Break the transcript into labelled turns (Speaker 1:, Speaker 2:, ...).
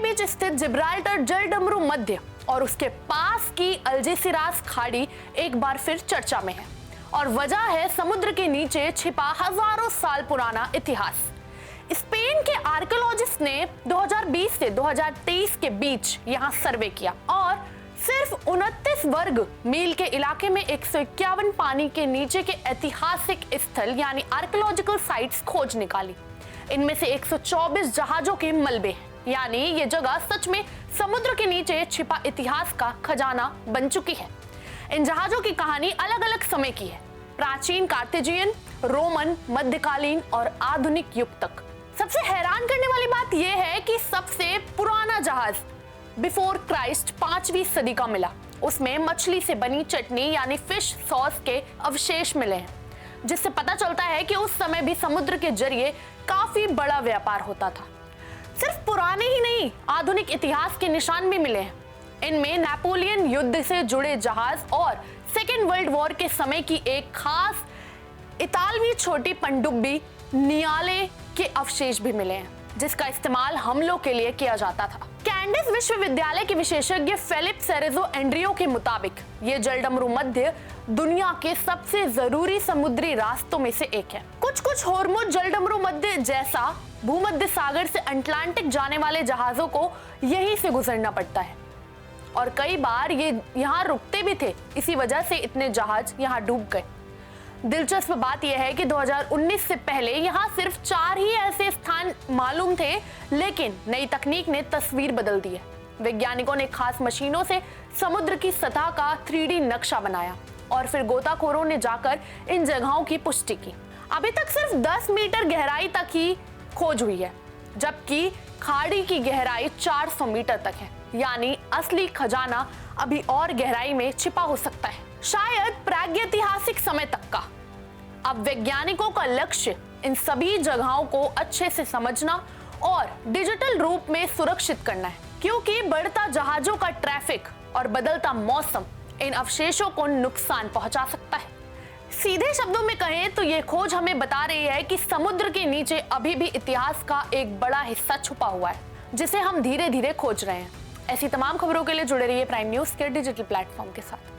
Speaker 1: बीच स्थित जिब्राल्टर जलडमरू मध्य और उसके पास की अल्जेसिरास खाड़ी एक बार फिर चर्चा में है और वजह है समुद्र के नीचे छिपा हजारों साल पुराना इतिहास। स्पेन के आर्कियोलॉजिस्ट ने 2020 से 2023 के बीच यहां सर्वे किया और सिर्फ 29 वर्ग मील के इलाके में 151 पानी के नीचे के ऐतिहासिक स्थल यानी आर्कियोलॉजिकल साइट्स खोज निकाली। इनमें से 124 जहाजों के मलबे हैं, यानी ये जगह सच में समुद्र के नीचे छिपा इतिहास का खजाना बन चुकी है। इन जहाजों की कहानी अलग अलग समय की है, प्राचीन कार्तेजियन, रोमन, मध्यकालीन और आधुनिक युग तक। सबसे हैरान करने वाली बात यह है कि सबसे पुराना जहाज बिफोर क्राइस्ट 5वीं सदी का मिला। उसमें मछली से बनी चटनी यानी फिश सॉस के अवशेष मिले हैं, जिससे पता चलता है कि उस समय भी समुद्र के जरिए काफी बड़ा व्यापार होता था। सिर्फ पुराने ही नहीं, आधुनिक इतिहास के निशान भी मिले हैं। इनमें नेपोलियन युद्ध से जुड़े जहाज और सेकेंड वर्ल्ड वॉर के समय की एक खास इतालवी छोटी पनडुब्बी नियाले के अवशेष भी मिले हैं, जिसका इस्तेमाल हमलों के लिए किया जाता था। कैंडिस विश्वविद्यालय के विशेषज्ञ फिलिप सेरेजो एंड्रियो के मुताबिक ये जलडमरू मध्य दुनिया के सबसे जरूरी समुद्री रास्तों में से एक है। कुछ होर्मुज जलडमरू मध्य जैसा भूमध्य सागर से अटलांटिक जाने वाले जहाजों को यहीं से गुजरना पड़ता है और कई बार ये यहाँ रुकते भी थे। इसी वजह से इतने जहाज यहाँ डूब गए। दिलचस्प बात यह है कि 2019 से पहले यहाँ सिर्फ 4 ही ऐसे स्थान मालूम थे, लेकिन नई तकनीक ने तस्वीर बदल दी है। वैज्ञानिकों ने खास मशीनों से समुद्र की सतह का 3D नक्शा बनाया और फिर गोताखोरों ने जाकर इन जगहों की पुष्टि की। अभी तक सिर्फ 10 मीटर गहराई तक ही खोज हुई है, जबकि खाड़ी की गहराई 400 मीटर तक है, यानी असली खजाना अभी और गहराई में छिपा हो सकता है, शायद प्रागैतिहासिक समय तक का। अब वैज्ञानिकों का लक्ष्य इन सभी जगहों को अच्छे से समझना और डिजिटल रूप में सुरक्षित करना है, क्योंकि बढ़ता जहाजों का ट्रैफिक और बदलता मौसम इन अवशेषों को नुकसान पहुंचा सकता है। सीधे शब्दों में कहें तो ये खोज हमें बता रही है कि समुद्र के नीचे अभी भी इतिहास का एक बड़ा हिस्सा छुपा हुआ है, जिसे हम धीरे धीरे खोज रहे हैं। ऐसी तमाम खबरों के लिए जुड़े रहिए प्राइम न्यूज के डिजिटल प्लेटफॉर्म के साथ।